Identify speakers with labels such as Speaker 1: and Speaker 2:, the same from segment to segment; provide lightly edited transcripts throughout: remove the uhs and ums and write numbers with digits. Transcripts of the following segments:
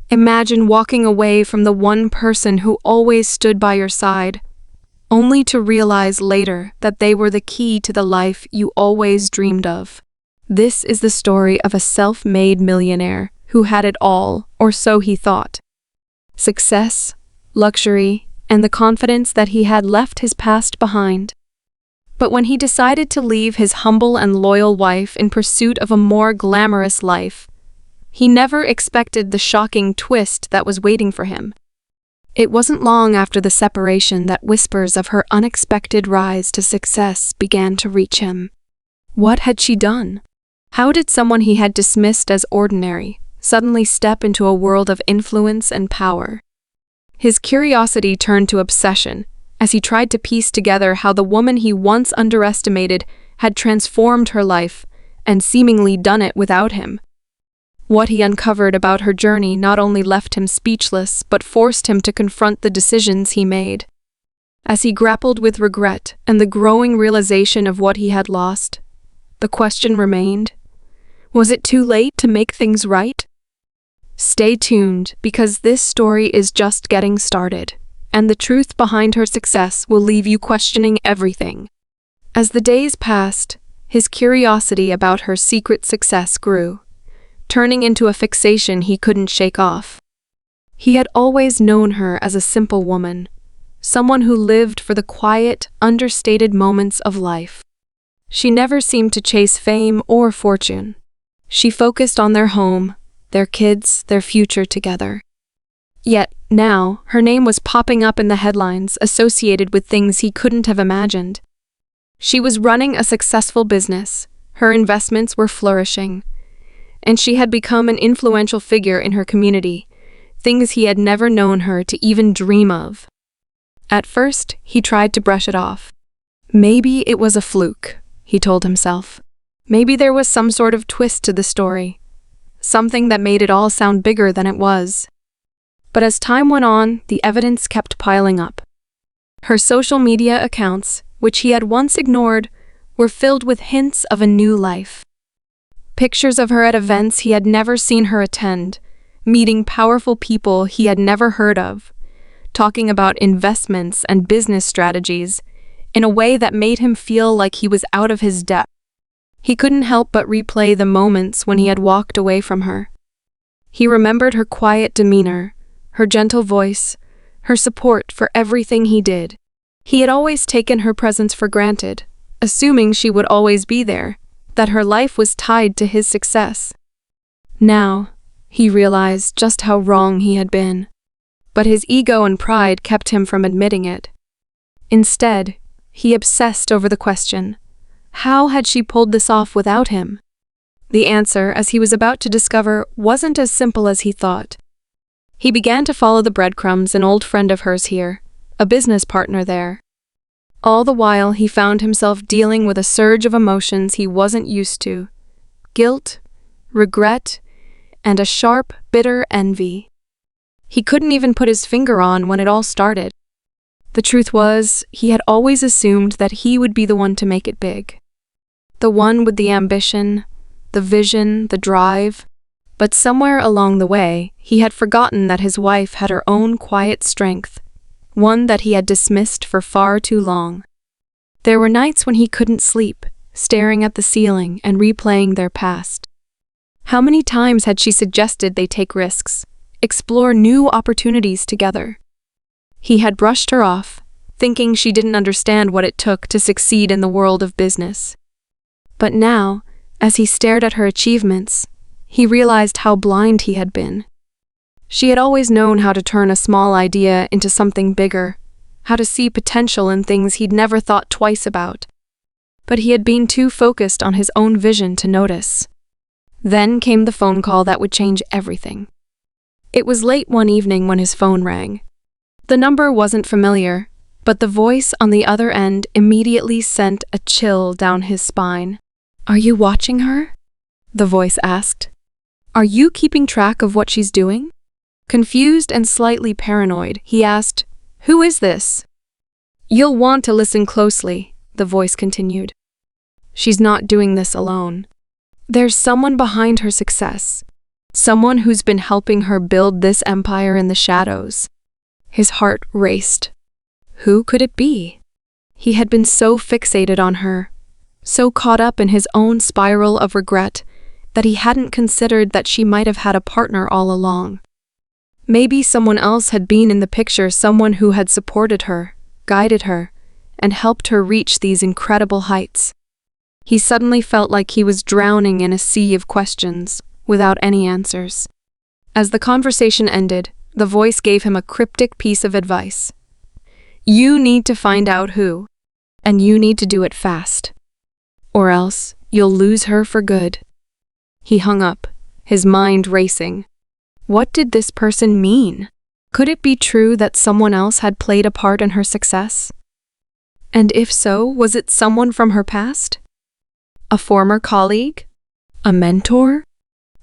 Speaker 1: Imagine walking away from the one person who always stood by your side, only to realize later that they were the key to the life you always dreamed of. This is the story of a self-made millionaire who had it all, or so he thought. Success, luxury, and the confidence that he had left his past behind. But when he decided to leave his humble and loyal wife in pursuit of a more glamorous life, he never expected the shocking twist that was waiting for him. It wasn't long after the separation that whispers of her unexpected rise to success began to reach him. What had she done? How did someone he had dismissed as ordinary suddenly step into a world of influence and power? His curiosity turned to obsession as he tried to piece together how the woman he once underestimated had transformed her life and seemingly done it without him. What he uncovered about her journey not only left him speechless, but forced him to confront the decisions he made. As he grappled with regret and the growing realization of what he had lost, the question remained, was it too late to make things right? Stay tuned, because this story is just getting started, and the truth behind her success will leave you questioning everything. As the days passed, his curiosity about her secret success grew, turning into a fixation he couldn't shake off. He had always known her as a simple woman, someone who lived for the quiet, understated moments of life. She never seemed to chase fame or fortune. She focused on their home, their kids, their future together. Yet, now, her name was popping up in the headlines associated with things he couldn't have imagined. She was running a successful business, her investments were flourishing, and she had become an influential figure in her community, things he had never known her to even dream of. At first, he tried to brush it off. Maybe it was a fluke, he told himself. Maybe there was some sort of twist to the story, something that made it all sound bigger than it was. But as time went on, the evidence kept piling up. Her social media accounts, which he had once ignored, were filled with hints of a new life. Pictures of her at events he had never seen her attend, meeting powerful people he had never heard of, talking about investments and business strategies in a way that made him feel like he was out of his depth. He couldn't help but replay the moments when he had walked away from her. He remembered her quiet demeanor, her gentle voice, her support for everything he did. He had always taken her presence for granted, assuming she would always be there, that her life was tied to his success. Now, he realized just how wrong he had been. But his ego and pride kept him from admitting it. Instead, he obsessed over the question, how had she pulled this off without him? The answer, as he was about to discover, wasn't as simple as he thought. He began to follow the breadcrumbs an old friend of hers here, a business partner there. All the while, he found himself dealing with a surge of emotions he wasn't used to: guilt, regret, and a sharp, bitter envy. He couldn't even put his finger on when it all started. The truth was, he had always assumed that he would be the one to make it big. The one with the ambition, the vision, the drive. But somewhere along the way, he had forgotten that his wife had her own quiet strength, one that he had dismissed for far too long. There were nights when he couldn't sleep, staring at the ceiling and replaying their past. How many times had she suggested they take risks, explore new opportunities together? He had brushed her off, thinking she didn't understand what it took to succeed in the world of business. But now, as he stared at her achievements, he realized how blind he had been. She had always known how to turn a small idea into something bigger, how to see potential in things he'd never thought twice about. But he had been too focused on his own vision to notice. Then came the phone call that would change everything. It was late one evening when his phone rang. The number wasn't familiar, but the voice on the other end immediately sent a chill down his spine. "Are you watching her?" the voice asked. "Are you keeping track of what she's doing?" Confused and slightly paranoid, he asked, "Who is this?" "You'll want to listen closely," the voice continued. "She's not doing this alone. There's someone behind her success. someone who's been helping her build this empire in the shadows. His heart raced. Who could it be? He had been so fixated on her, so caught up in his own spiral of regret, that he hadn't considered that she might have had a partner all along. Maybe someone else had been in the picture, someone who had supported her, guided her, and helped her reach these incredible heights. He suddenly felt like he was drowning in a sea of questions, without any answers. As the conversation ended, the voice gave him a cryptic piece of advice. You need to find out who, and you need to do it fast. Or else, you'll lose her for good. He hung up, his mind racing. What did this person mean? Could it be true that someone else had played a part in her success? And if so, was it someone from her past? A former colleague? A mentor?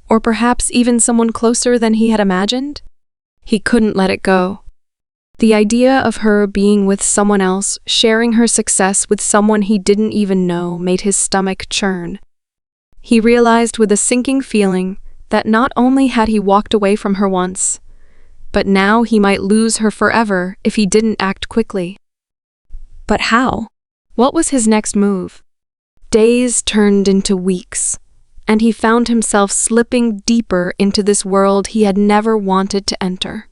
Speaker 1: Or perhaps even someone closer than he had imagined? He couldn't let it go. The idea of her being with someone else, sharing her success with someone he didn't even know, made his stomach churn. He realized with a sinking feeling that not only had he walked away from her once, but now he might lose her forever if he didn't act quickly. But how? What was his next move? Days turned into weeks, and he found himself slipping deeper into this world he had never wanted to enter.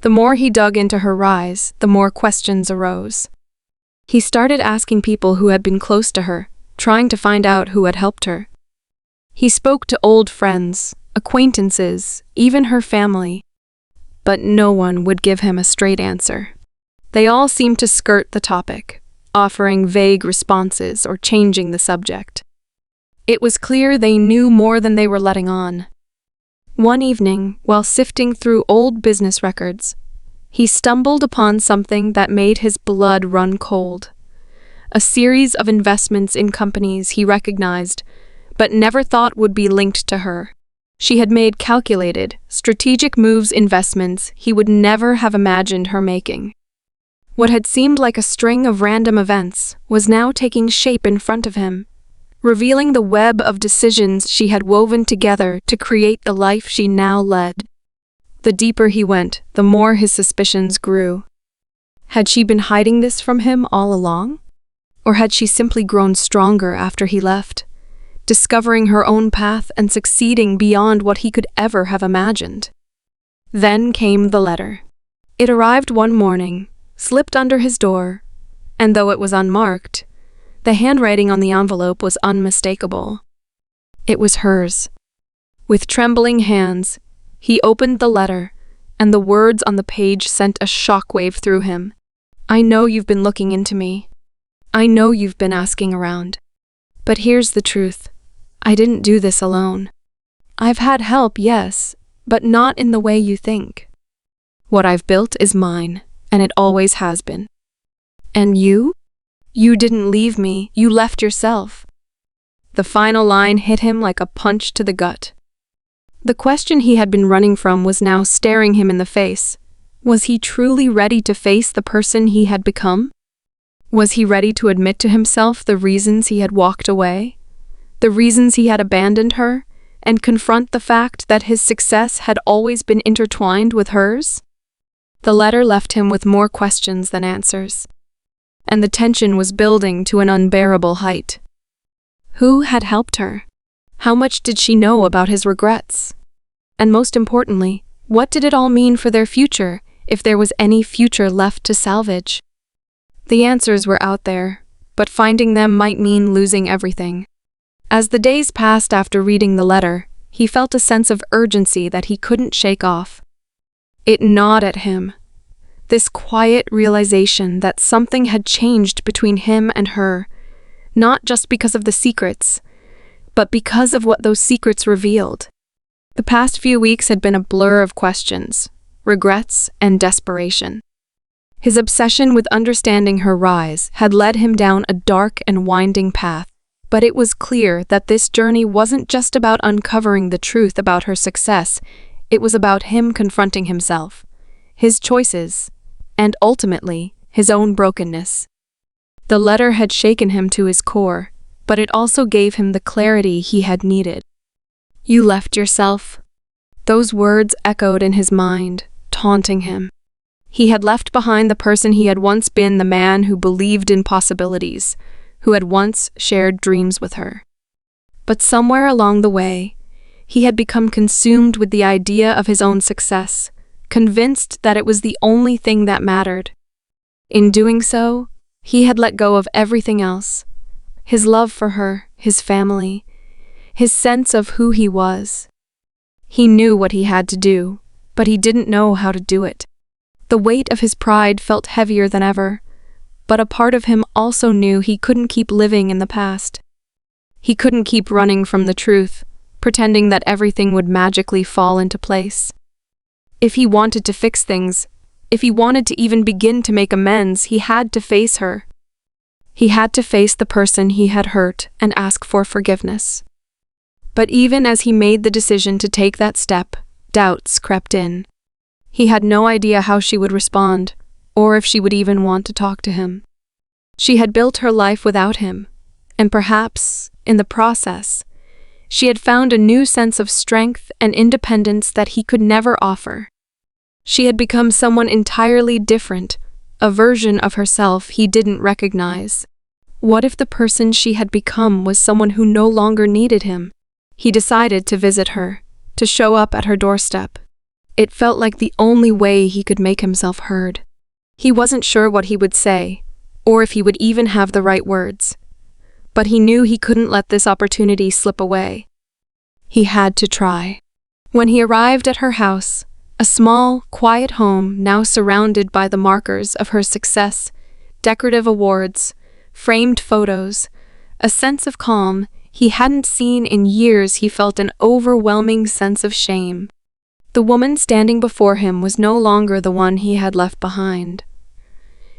Speaker 1: The more he dug into her rise, the more questions arose. He started asking people who had been close to her, trying to find out who had helped her. He spoke to old friends, acquaintances, even her family, but no one would give him a straight answer. They all seemed to skirt the topic, offering vague responses or changing the subject. It was clear they knew more than they were letting on. One evening, while sifting through old business records, he stumbled upon something that made his blood run cold. A series of investments in companies he recognized, but never thought would be linked to her. She had made calculated, strategic moves, investments he would never have imagined her making. What had seemed like a string of random events was now taking shape in front of him, revealing the web of decisions she had woven together to create the life she now led. The deeper he went, the more his suspicions grew. Had she been hiding this from him all along? Or had she simply grown stronger after he left, discovering her own path and succeeding beyond what he could ever have imagined? Then came the letter. It arrived one morning, slipped under his door, and though it was unmarked, the handwriting on the envelope was unmistakable. It was hers. With trembling hands, he opened the letter, and the words on the page sent a shockwave through him. I know you've been looking into me. I know you've been asking around. But here's the truth. I didn't do this alone. I've had help, yes, but not in the way you think. What I've built is mine, and it always has been. And you? You didn't leave me, you left yourself. The final line hit him like a punch to the gut. The question he had been running from was now staring him in the face. Was he truly ready to face the person he had become? Was he ready to admit to himself the reasons he had walked away? The reasons he had abandoned her, and confront the fact that his success had always been intertwined with hers? The letter left him with more questions than answers, and the tension was building to an unbearable height. Who had helped her? How much did she know about his regrets? And most importantly, what did it all mean for their future, if there was any future left to salvage? The answers were out there, but finding them might mean losing everything. As the days passed after reading the letter, he felt a sense of urgency that he couldn't shake off. It gnawed at him. This quiet realization that something had changed between him and her, not just because of the secrets, but because of what those secrets revealed. The past few weeks had been a blur of questions, regrets, and desperation. His obsession with understanding her rise had led him down a dark and winding path, but it was clear that this journey wasn't just about uncovering the truth about her success, it was about him confronting himself, his choices, and ultimately, his own brokenness. The letter had shaken him to his core, but it also gave him the clarity he had needed. You left yourself. Those words echoed in his mind, taunting him. He had left behind the person he had once been, the man who believed in possibilities, who had once shared dreams with her. But somewhere along the way, he had become consumed with the idea of his own success, convinced that it was the only thing that mattered. In doing so, he had let go of everything else: his love for her, his family, his sense of who he was. He knew what he had to do, but he didn't know how to do it. The weight of his pride felt heavier than ever, but a part of him also knew he couldn't keep living in the past. He couldn't keep running from the truth, pretending that everything would magically fall into place. If he wanted to fix things, if he wanted to even begin to make amends, he had to face her. He had to face the person he had hurt and ask for forgiveness. But even as he made the decision to take that step, doubts crept in. He had no idea how she would respond, or if she would even want to talk to him. She had built her life without him, and perhaps, in the process, she had found a new sense of strength and independence that he could never offer. She had become someone entirely different, a version of herself he didn't recognize. What if the person she had become was someone who no longer needed him? He decided to visit her, to show up at her doorstep. It felt like the only way he could make himself heard. He wasn't sure what he would say, or if he would even have the right words. But he knew he couldn't let this opportunity slip away. He had to try. When he arrived at her house, a small, quiet home now surrounded by the markers of her success, decorative awards, framed photos, a sense of calm he hadn't seen in years, he felt an overwhelming sense of shame. The woman standing before him was no longer the one he had left behind.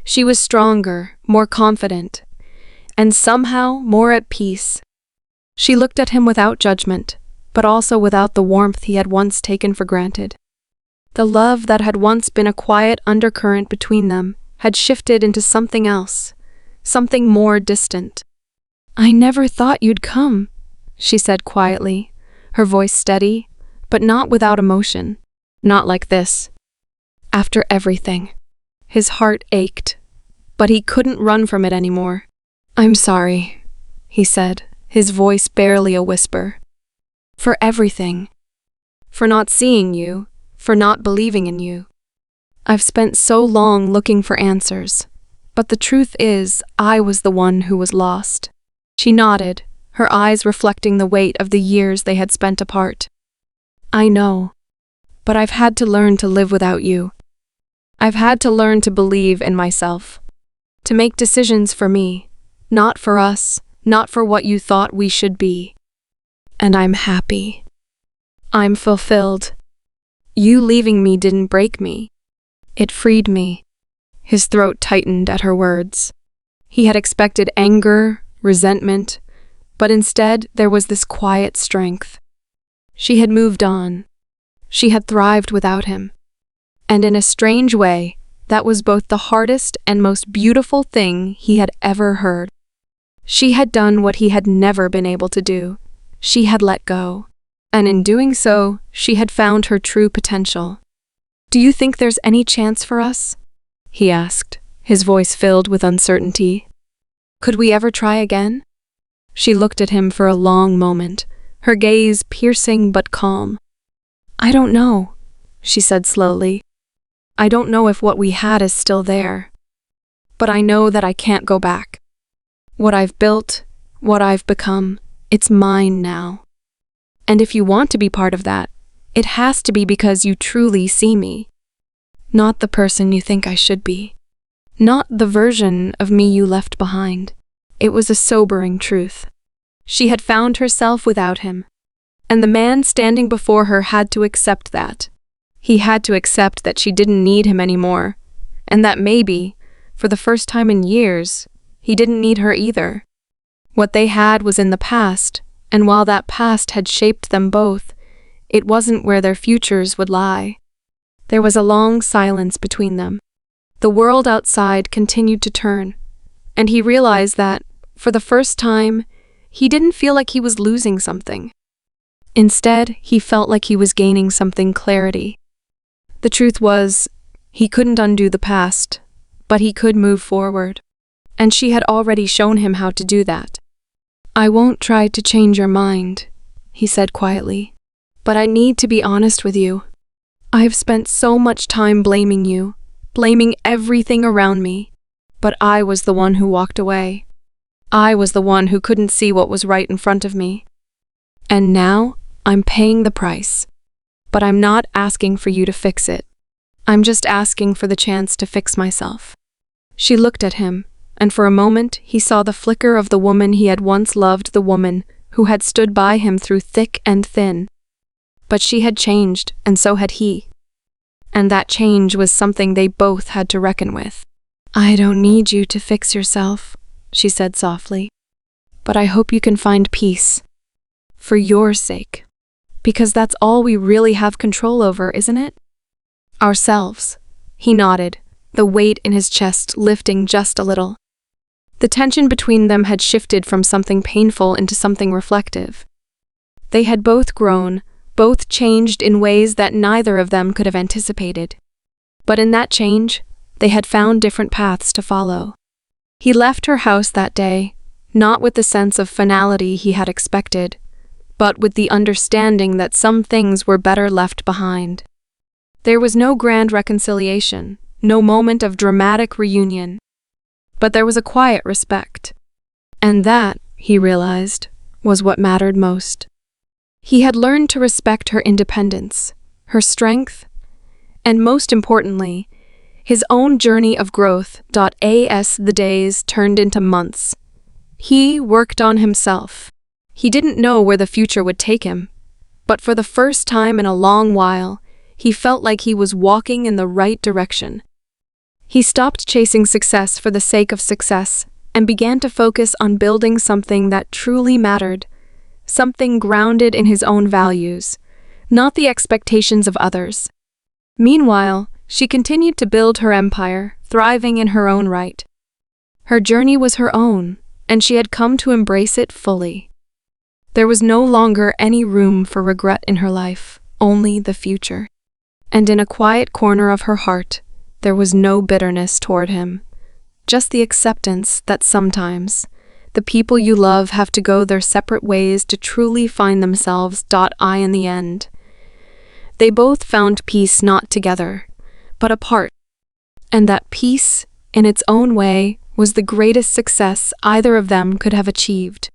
Speaker 1: She was stronger, more confident, and somehow more at peace. She looked at him without judgment, but also without the warmth he had once taken for granted. The love that had once been a quiet undercurrent between them had shifted into something else, something more distant. "I never thought you'd come," she said quietly, her voice steady, but not without emotion. Not like this. After everything. His heart ached, but he couldn't run from it anymore. "I'm sorry," he said, his voice barely a whisper. "For everything. For not seeing you, for not believing in you. I've spent so long looking for answers, but the truth is, I was the one who was lost." She nodded, her eyes reflecting the weight of the years they had spent apart. "I know, but I've had to learn to live without you. I've had to learn to believe in myself, to make decisions for me, not for us, not for what you thought we should be. And I'm happy. I'm fulfilled. You leaving me didn't break me. It freed me." His throat tightened at her words. He had expected anger, resentment, but instead there was this quiet strength. She had moved on. She had thrived without him. And in a strange way, that was both the hardest and most beautiful thing he had ever heard. She had done what he had never been able to do. She had let go. And in doing so, she had found her true potential. "Do you think there's any chance for us?" he asked, his voice filled with uncertainty. "Could we ever try again?" She looked at him for a long moment, her gaze piercing but calm. "I don't know," she said slowly. "I don't know if what we had is still there. But I know that I can't go back. What I've built, what I've become, it's mine now. And if you want to be part of that, it has to be because you truly see me. Not the person you think I should be. Not the version of me you left behind." It was a sobering truth. She had found herself without him, and the man standing before her had to accept that. He had to accept that she didn't need him anymore, and that maybe, for the first time in years, he didn't need her either. What they had was in the past, and while that past had shaped them both, it wasn't where their futures would lie. There was a long silence between them. The world outside continued to turn, and he realized that, for the first time, he didn't feel like he was losing something. Instead, he felt like he was gaining something clarity. The truth was, he couldn't undo the past, but he could move forward. And she had already shown him how to do that. "I won't try to change your mind," he said quietly. "But I need to be honest with you. I have spent so much time blaming you, blaming everything around me. But I was the one who walked away. I was the one who couldn't see what was right in front of me. And now, I'm paying the price. But I'm not asking for you to fix it. I'm just asking for the chance to fix myself." She looked at him, and for a moment he saw the flicker of the woman he had once loved, the woman who had stood by him through thick and thin. But she had changed, and so had he. And that change was something they both had to reckon with. "I don't need you to fix yourself," she said softly. "But I hope you can find peace. For your sake. Because that's all we really have control over, isn't it? Ourselves." He nodded, the weight in his chest lifting just a little. The tension between them had shifted from something painful into something reflective. They had both grown, both changed in ways that neither of them could have anticipated. But in that change, they had found different paths to follow. He left her house that day, not with the sense of finality he had expected, but with the understanding that some things were better left behind. There was no grand reconciliation, no moment of dramatic reunion. But there was a quiet respect. And that, he realized, was what mattered most. He had learned to respect her independence, her strength, and most importantly, his own journey of growth. As the days turned into months, he worked on himself. He didn't know where the future would take him, but for the first time in a long while, he felt like he was walking in the right direction. He stopped chasing success for the sake of success and began to focus on building something that truly mattered, something grounded in his own values, not the expectations of others. Meanwhile, she continued to build her empire, thriving in her own right. Her journey was her own, and she had come to embrace it fully. There was no longer any room for regret in her life, only the future. And in a quiet corner of her heart, there was no bitterness toward him, just the acceptance that sometimes the people you love have to go their separate ways to truly find themselves. In the end, they both found peace not together, but apart. And that peace, in its own way, was the greatest success either of them could have achieved.